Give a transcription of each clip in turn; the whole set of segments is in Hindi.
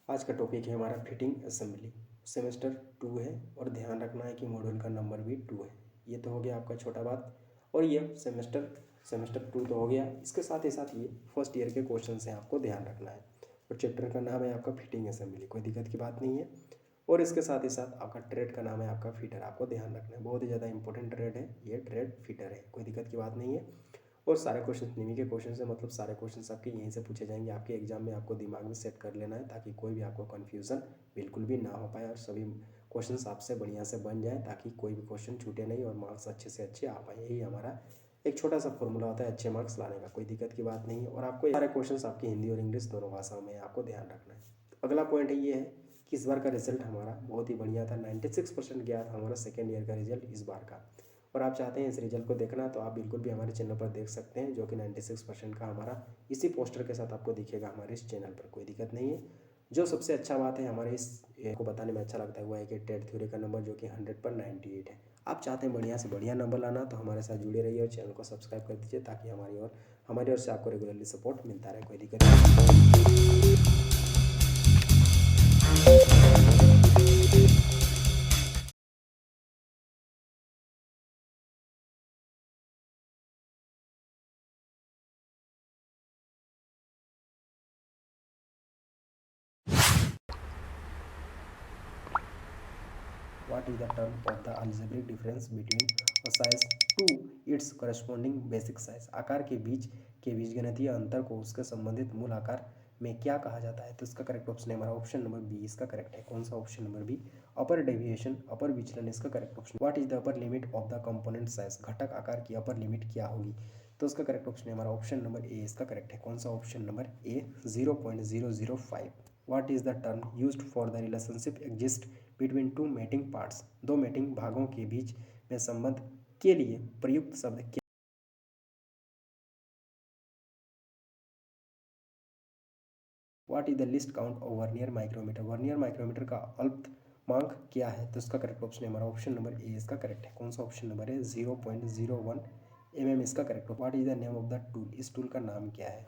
आज का टॉपिक है हमारा फिटिंग असेंबली। सेमेस्टर 2 है और ध्यान रखना है कि मॉड्यूल का नंबर भी 2 है। ये तो हो गया आपका छोटा बात। और ये सेमेस्टर 2 तो हो गया, इसके साथ ही साथ ये फर्स्ट ईयर के क्वेश्चन हैं, आपको ध्यान रखना है। और चैप्टर का नाम है आपका फिटिंग असेंबली, कोई दिक्कत की बात नहीं है। और इसके साथ ही साथ आपका ट्रेड का नाम है आपका फिटर, आपको ध्यान रखना है। बहुत ही ज़्यादा इंपॉर्टेंट ट्रेड है ये, ट्रेड फिटर है, कोई दिक्कत की बात नहीं है। और सारे क्वेश्चन निमी के क्वेश्चन से, मतलब सारे क्वेश्चन आपके यहीं से पूछे जाएंगे। आपके एग्जाम में आपको दिमाग में सेट कर लेना है ताकि कोई भी आपको कन्फ्यूज़न बिल्कुल भी ना हो पाए और सभी क्वेश्चंस आपसे बढ़िया से बन जाए, ताकि कोई भी क्वेश्चन छूटे नहीं और मार्क्स अच्छे से अच्छे आ पाए। यही हमारा एक छोटा सा फॉर्मूला होता है अच्छे मार्क्स लाने का, कोई दिक्कत की बात नहीं है। और आपको सारे क्वेश्चंस आपकी हिंदी और इंग्लिश दोनों भाषाओं में आपको ध्यान रखना है। तो अगला पॉइंट ये है कि इस बार का रिजल्ट हमारा बहुत ही बढ़िया था। 96% गया था हमारा सेकेंड ईयर का रिजल्ट इस बार का। और आप चाहते हैं इस रिजल्ट को देखना तो आप बिल्कुल भी हमारे चैनल पर देख सकते हैं, जो कि 96% का हमारा इसी पोस्टर के साथ आपको दिखेगा हमारे इस चैनल पर, कोई दिक्कत नहीं है। जो सबसे अच्छा बात है हमारे इस को बताने में अच्छा लगता है हुआ है कि टेट थ्योरी का नंबर जो कि 100 पर 98 है। आप चाहते हैं बढ़िया से बढ़िया नंबर लाना तो हमारे साथ जुड़े रहिए और चैनल को सब्सक्राइब कर दीजिए, ताकि हमारी ओर से आपको रेगुलरली सपोर्ट मिलता रहे, कोई दिक्कत नहीं। What is the term of the algebraic difference between a size to its corresponding basic size? आकार के बीजगणितीय अंतर को उसके संबंधित मूल आकार में क्या कहा जाता है? तो इसका करेक्ट ऑप्शन है हमारा ऑप्शन नंबर बी, इसका करेक्ट है। कौन सा? Option number B, upper deviation, upper विचलन, इसका correct option. What is the upper limit of the component size? घटक आकार की अपर लिमिट क्या होगी? तो इसका करेक्ट ऑप्शन है हमारा ऑप्शन नंबर ए, इसका करेक्ट है। कौन सा? Option number A, 0.005। What is the term used for the relationship exist between two mating parts? दो मेटिंग भागों के बीच में संबंध के लिए प्रयुक्त शब्द क्या? What is the least count of vernier micrometer? Vernier micrometer का अल्पमांक क्या है? तो इसका करेक्ट ऑप्शन है हमारा ऑप्शन नंबर ए, इसका करेक्ट है। कौन सा? ऑप्शन नंबर है 0.01 mm, इसका correct. What is the name of the tool? इस टूल का नाम क्या है?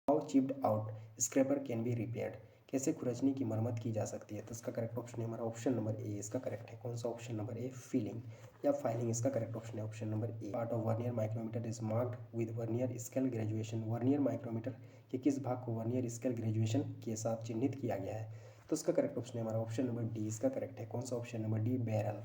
How chipped out scraper can be repaired? कैसे खुरचने की मरम्मत की जा सकती है? तो इसका करेक्ट ऑप्शन है हमारा ऑप्शन नंबर ए, इसका करेक्ट है। कौन सा? ऑप्शन नंबर ए, फीलिंग या फाइलिंग, इसका करेक्ट ऑप्शन है option number A. Part of vernier micrometer is marked with vernier scale graduation? Vernier micrometer के किस भाग को वर्नियर स्केल ग्रेजुएशन के साथ चिन्हित किया गया है? तो इसका करेक्ट ऑप्शन है हमारा ऑप्शन नंबर डी, इसका करेक्ट है। कौन सा? Option number D, barrel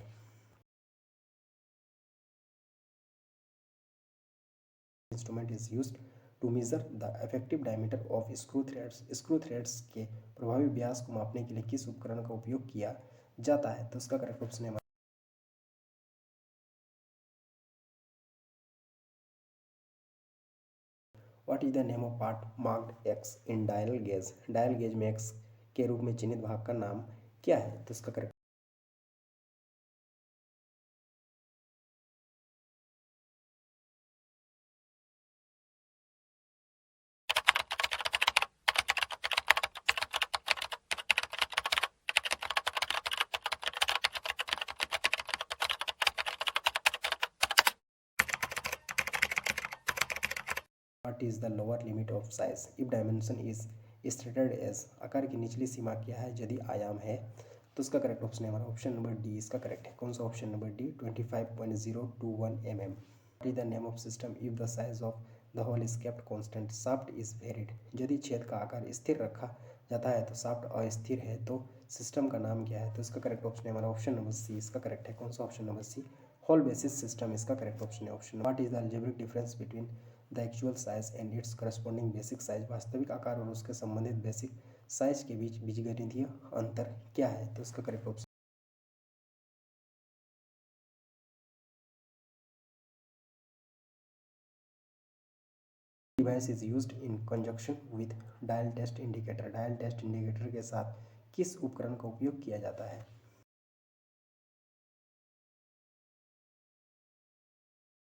instrument is used to measure the effective diameter of screw threads? Screw threads के प्रभावी व्यास को मापने के लिए किस उपकरण का उपयोग किया जाता है? तो इसका करेक्ट ऑप्शन है what is the name of part marked X in dial gauge? Dial gauge में एक्स के रूप में चिन्हित भाग का नाम क्या है? तो इसका correct what is the lower limit of size if dimension is stated as? आकार की निचली सीमा क्या है यदि आयाम है? तो इसका करेक्ट ऑप्शन है हमारा ऑप्शन नंबर डी, इसका करेक्ट है। कौन सा? Option number D, 25.021 mm। What is the name of system if the size of the hole is kept constant? Shaft is varied? यदि छेद का आकार स्थिर रखा जाता है तो शाफ्ट अस्थिर है, तो सिस्टम का नाम क्या है? तो इसका करेक्ट ऑप्शन है हमारा ऑप्शन नंबर सी, इसका करेक्ट है। कौन सा? Option number C, hole basis system, इसका करेक्ट ऑप्शन है option. What is the algebraic difference between the actual size and its corresponding basic size? वास्तविक आकार और उसके संबंधित बेसिक साइज के बीच बीजगणितीय अंतर क्या है? तो इसका correct option device is used in conjunction with dial test indicator? Dial test indicator के साथ किस उपकरण का उपयोग किया जाता है?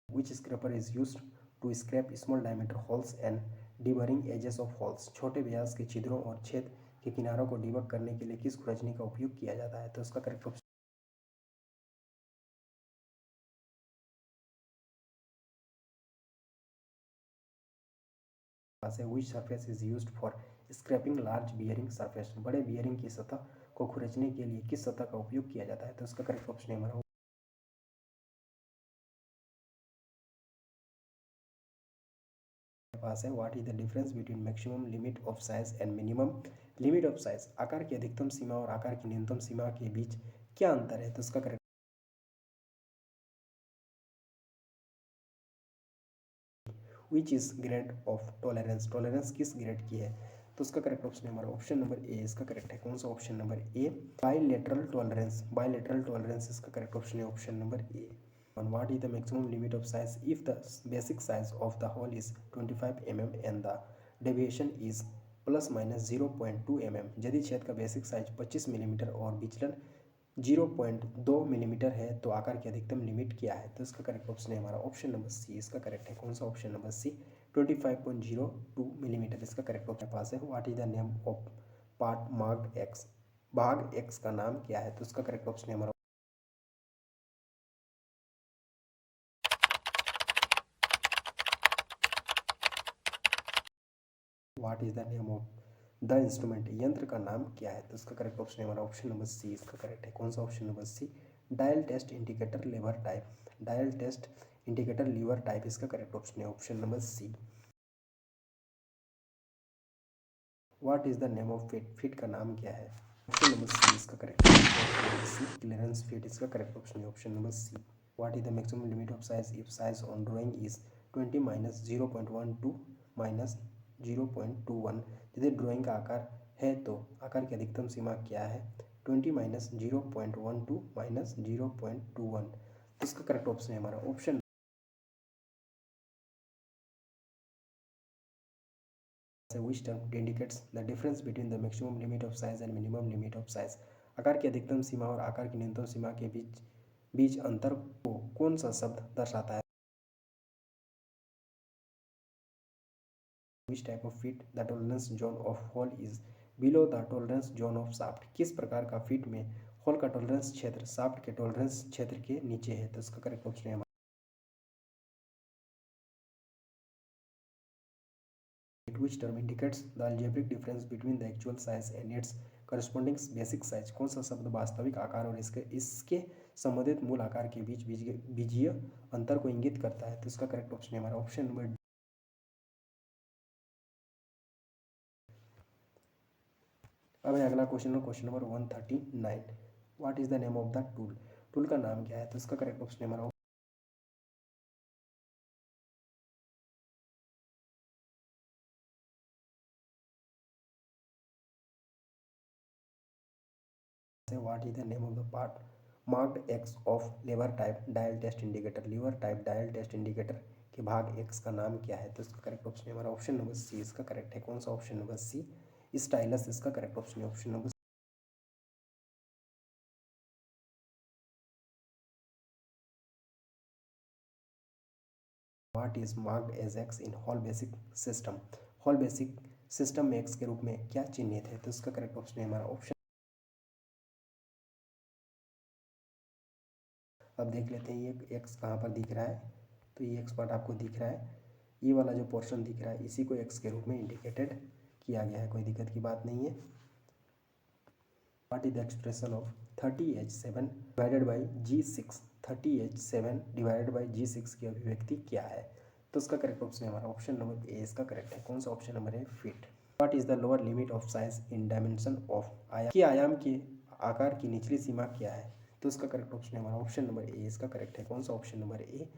Which scraper is used to scrape small diameter holes and deburring edges of holes? छोटे व्यास के छिद्रों और छेद के किनारों को डिबक करने के लिए किस खुरचनी का उपयोग किया जाता है? तो इसका करेक्ट ऑप्शन पास है which surface is used for scraping large bearing surface, बड़े बियरिंग की सतह को खुरचने के लिए किस सतह का उपयोग किया जाता है? तो इसका करेक्ट ऑप्शन है हमारा पास है what is the difference between maximum limit of size and minimum limit of size, आकार की अधिकतम सीमा और आकार की न्यूनतम सीमा के बीच क्या अंतर है? तो इसका correct which is grade of tolerance, tolerance किस ग्रेड की है? तो उसका करेक्ट ऑप्शन है हमारा ऑप्शन नंबर ए इसका करेक्ट है। कौन सा ऑप्शन नंबर ए? बायलेटरल टॉलरेंस, बायलेटरल टॉलरेंस इसका करेक्ट ऑप्शन है option number A. On what is the maximum limit of size if the basic size of the hole is 25 mm and the deviation is plus minus 0.2 mm, यदि छेद का बेसिक साइज 25 मिलीमीटर और विचलन 0.2 मिलीमीटर है तो आकार की अधिकतम लिमिट क्या है? तो इसका करेक्ट ऑप्शन है हमारा ऑप्शन नंबर सी इसका करेक्ट है। कौन सा ऑप्शन नंबर सी? 25.02 मिलीमीटर इसका करेक्ट ऑप्शन पास है। What is the name of part marked x, भाग एक्स का नाम क्या है? तो इसका करेक्ट ऑप्शन है हमारा what is the name of the instrument, यंत्र का नाम क्या है? तो इसका करेक्ट ऑप्शन है हमारा ऑप्शन नंबर सी इसका करेक्ट है। कौन सा option number C? Dial test indicator lever type, dial test indicator lever type इसका करेक्ट ऑप्शन है option number C. What is the name of fit, fit का नाम क्या है? ऑप्शन नंबर सी इसका करेक्ट है option number C clearance fit इसका करेक्ट ऑप्शन है option number C. What is the maximum limit of size if size on drawing is 20 minus 0.12 minus 0.21, यदि ड्राइंग का आकार है तो आकार की अधिकतम सीमा क्या है? 20 माइनस 0.12 माइनस 0.21, तो इसका करेक्ट ऑप्शन है हमारा option which term indicates the difference between the maximum limit of size and minimum limit of size, आकार की अधिकतम सीमा और आकार की न्यूनतम सीमा के बीच बीच अंतर को कौन सा शब्द दर्शाता है? which type of fit the tolerance zone of hole is below the tolerance zone of shaft, किस प्रकार का फिट में होल का टॉलरेंस क्षेत्र शाफ्ट के टॉलरेंस क्षेत्र के नीचे है? तो इसका करेक्ट ऑप्शन है which term indicates the algebraic difference between the actual size and its corresponding basic size, कौन सा शब्द वास्तविक आकार और इसके संबंधित मूल आकार के बीच बीजीय अंतर को इंगित करता है? तो इसका करेक्ट ऑप्शन है हमारा ऑप्शन नंबर। अब है अगला question number 139। What is the name of the tool, tool का नाम क्या है? तो इसका करेक्ट ऑप्शन है हमारा what is the name of the part marked X of lever type dial test indicator, lever type dial test indicator के भाग एक्स का नाम क्या है? तो इसका करेक्ट ऑप्शन है हमारा ऑप्शन नंबर सी इसका करेक्ट है। कौन सा ऑप्शन नंबर सी? स्टाइलस इसका करेक्ट ऑप्शन है option number. What is marked as X in hole basic system, hole basic system में एक्स के रूप में क्या चिन्हित है? तो इसका करेक्ट ऑप्शन है हमारा ऑप्शन। अब देख लेते हैं ये एक्स कहाँ पर दिख रहा है। तो ये एक्स पार्ट आपको दिख रहा है, ये वाला जो पोर्शन दिख रहा है इसी को एक्स के रूप में इंडिकेटेड किया गया है, कोई दिक्कत की बात नहीं है। What is the expression of 30H7 divided by G6, 30H7 divided by G6 की अभिव्यक्ति क्या है? तो इसका करेक्ट ऑप्शन है हमारा ऑप्शन नंबर ए इसका करेक्ट है। कौन सा ऑप्शन नंबर है? Fit. What is the lower limit of size in dimension of आयाम, की आयाम के आकार की निचली सीमा क्या है? तो इसका करेक्ट ऑप्शन है हमारा ऑप्शन नंबर ए इसका करेक्ट है। कौन सा ऑप्शन नंबर ए?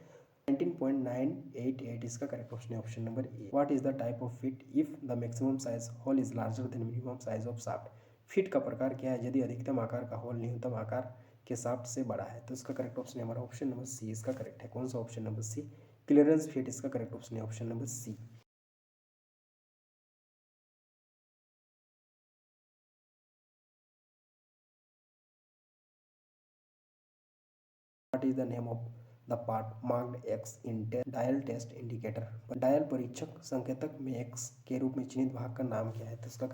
19.988 इसका करेक्ट ऑप्शन है option number A. What is the type of fit if the maximum size hole is larger than minimum size of shaft, fit का प्रकार क्या है यदि अधिकतम आकार का होल न्यूनतम आकार के शाफ्ट से बड़ा है? तो इसका करेक्ट ऑप्शन है हमारा ऑप्शन नंबर सी इसका करेक्ट है। कौन सा option number C? Clearance fit इसका करेक्ट ऑप्शन है option number C. What is the name of the part marked X in dial test indicator, dial परीक्षक संकेतक में एक्स के रूप में चिन्हित भाग का नाम क्या है? तो इसका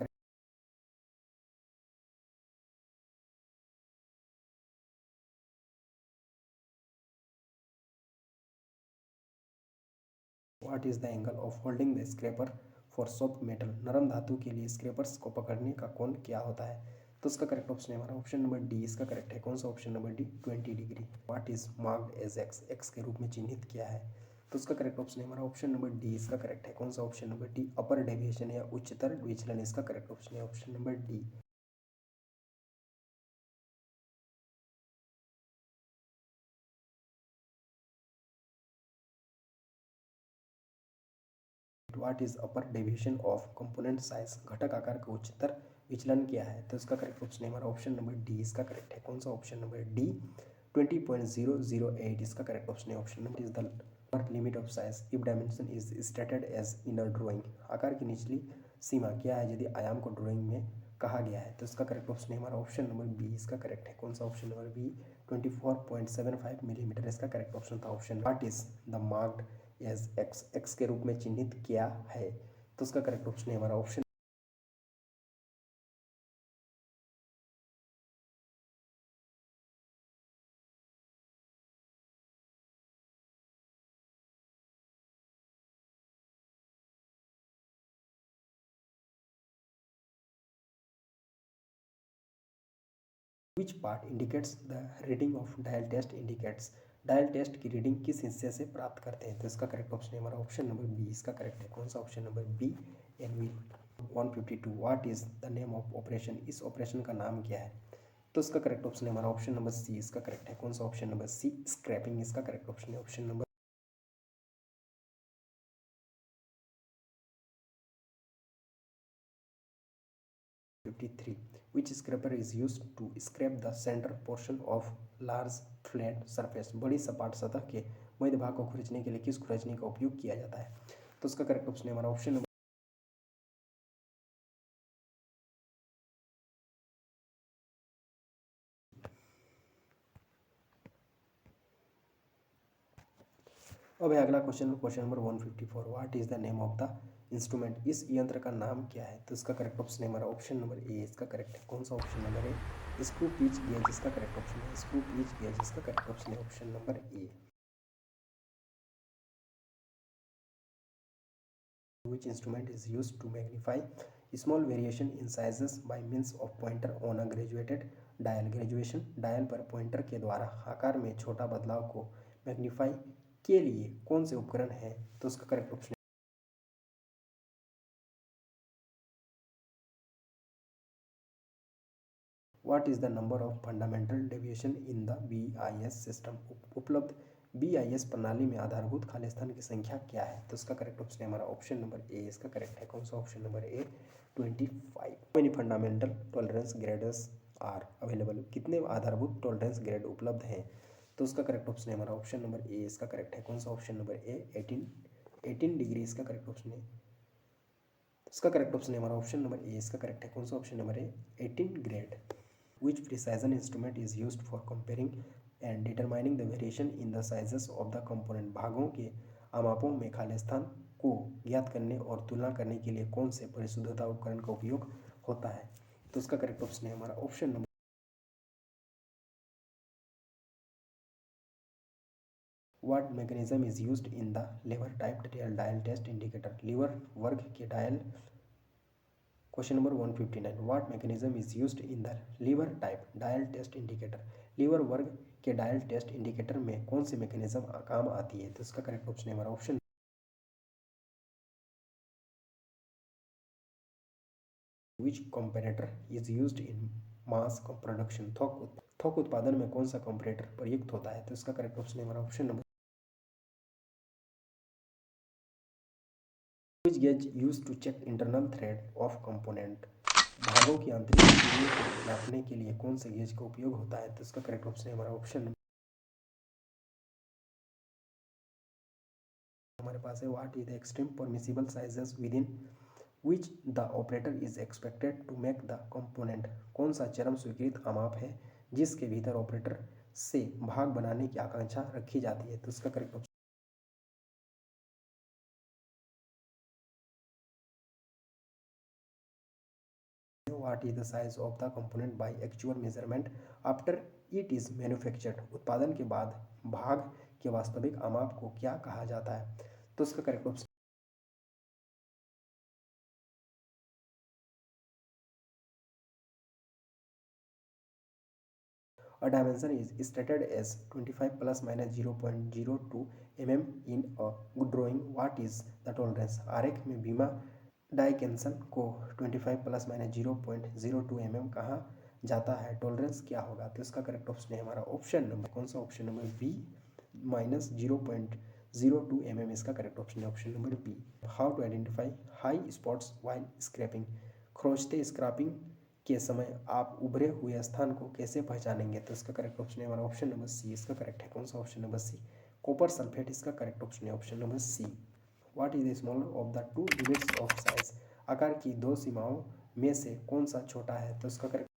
what is the angle of holding the scraper for soft metal, नरम धातु के लिए स्क्रैपर्स को पकड़ने का कोण क्या होता है? तो उसका करेक्ट ऑप्शन है हमारा ऑप्शन नंबर डी, इसका करेक्ट है। कौन सा? Option number D, 20 degree. What is marked as X, X के रूप में चिन्हित किया है? तो उसका करेक्ट ऑप्शन है हमारा ऑप्शन नंबर डी, इसका करेक्ट है। कौन सा? Option number D, upper deviation या उच्चतर विचलन, इसका करेक्ट ऑप्शन है option number D. What is upper deviation of component size, घटक आकार का उच्चतर विचलन क्या है? तो इसका करेक्ट ऑप्शन है हमारा ऑप्शन नंबर डी, इसका करेक्ट है। कौन सा? ऑप्शन नंबर डी, 20.008, इसका करेक्ट ऑप्शन है option number is the upper limit of size if dimension is stated as in a drawing, आकार की निचली सीमा क्या है यदि आयाम को ड्राइंग में कहा गया है? तो इसका करेक्ट ऑप्शन है हमारा ऑप्शन नंबर बी, इसका करेक्ट है। कौन सा? ऑप्शन नंबर बी, 24.75 मिलीमीटर, इसका करेक्ट ऑप्शन था option. What is the marked as X, X के रूप में चिन्हित किया है? तो उसका करेक्ट ऑप्शन है हमारा option which part indicates the reading of dial test indicates, dial test की रीडिंग किस हिस्से से प्राप्त करते हैं? तो इसका करेक्ट ऑप्शन है हमारा ऑप्शन नंबर बी, इसका करेक्ट है। कौन सा? Option number B, NV 152। What is the name of operation, इस ऑपरेशन का नाम क्या है? तो इसका करेक्ट ऑप्शन है हमारा ऑप्शन नंबर सी, इसका करेक्ट है। कौन सा? ऑप्शन नंबर सी, स्क्रैपिंग, इसका करेक्ट ऑप्शन है option number 53। Which scraper is use to scrape the centre portion of large flat surface, बड़ी सपाट सतह के मध्य भाग को खुरचने के लिए किस खुरचने का उपयोग किया जाता है? तो उसका करेक्ट ऑप्शन है हमारा ऑप्शन नंबर, अब है अगला question, question number 154। What is the name of the instrument, इस यंत्र का नाम क्या है? तो इसका करेक्ट ऑप्शन है हमारा ऑप्शन नंबर ए, इसका करेक्ट है। कौन सा? ऑप्शन नंबर ए, स्क्रू पिच गेज, इसका करेक्ट ऑप्शन है स्क्रू पिच गेज, इसका करेक्ट ऑप्शन है option number A. Which instrument is used to magnify small variation in sizes by means of pointer on a graduated dial, graduation dial पर पॉइंटर के द्वारा आकार में छोटा बदलाव को मैग्नीफाई के लिए कौन से उपकरण है? तो उसका correct option, what is the number of fundamental deviation in the BIS system, उपलब्ध BIS प्रणाली में आधारभूत खालिस्तान की संख्या क्या है? तो उसका करेक्ट ऑप्शन है हमारा ऑप्शन नंबर ए, इसका करेक्ट है। कौन सा? Option number A, 25। Many fundamental tolerance grades are available, कितने आधारभूत टॉलरेंस ग्रेड उपलब्ध हैं? तो उसका करेक्ट ऑप्शन है हमारा ऑप्शन नंबर ए, इसका करेक्ट है। कौन सा? ऑप्शन नंबर ए, 18 डिग्री, इसका करेक्ट ऑप्शन है। इसका करेक्ट ऑप्शन है हमारा ऑप्शन नंबर ए, इसका करेक्ट है। कौन सा? Option number A, 18 grade. Which precision instrument is used for comparing and determining the variation in the sizes of the component, भागों के आमापों में खालिस्तान को ज्ञात करने और तुलना करने के लिए कौन से परिशुद्धता उपकरण का उपयोग होता है? तो उसका करेक्ट ऑप्शन है हमारा option number, what mechanism is used in the lever type dial test indicator, lever वर्ग के dial. Question number 159। What mechanism is used in the lever type dial test indicator, lever वर्ग के डायल टेस्ट इंडिकेटर में कौन सी मैकेनिज्म काम आती है? तो इसका करेक्ट ऑप्शन है हमारा option, which comparator is used in mass production, थोक उत्पादन में कौन सा कंपैरेटर प्रयुक्त होता है? तो इसका करेक्ट ऑप्शन है हमारा option number, which gauge use to check internal thread of component, भागों की आंतरिक दूरी को नापने के लिए कौन से गेज का उपयोग होता है? तो इसका करेक्ट ऑप्शन है हमारा ऑप्शन, हमारे पास है what is the extreme permissible sizes within which the operator is expected to make the component, कौन सा चरम स्वीकृत आमाप है जिसके भीतर ऑपरेटर से भाग बनाने की आकांक्षा रखी जाती है? तो इसका correct option, what is the size of the component by actual measurement after it is manufactured, उत्पादन के बाद भाग के वास्तविक आमाप को क्या कहा जाता है? तो इसका correct option, a dimension is stated as 25 ± 0.02 mm in a drawing, what is the tolerance. आरेख में बीमा डायमेंशन को 25 ± 0.02 mm कहा जाता है, टॉलरेंस क्या होगा। तो इसका करेक्ट ऑप्शन है हमारा ऑप्शन नंबर, कौन सा ऑप्शन नंबर बी, -0.02 mm इसका करेक्ट ऑप्शन है, option number B. How to identify high spots while scraping. खरोंचते स्क्रैपिंग के समय आप उभरे हुए स्थान को कैसे पहचानेंगे। तो इसका करेक्ट ऑप्शन है हमारा ऑप्शन नंबर सी, इसका करेक्ट है कौन सा, option number C, copper sulphate इसका करेक्ट ऑप्शन है, option number C. What is the smaller of the two limits of size. आकार की दो सीमाओं में से कौन सा छोटा है। तो इसका करेक्ट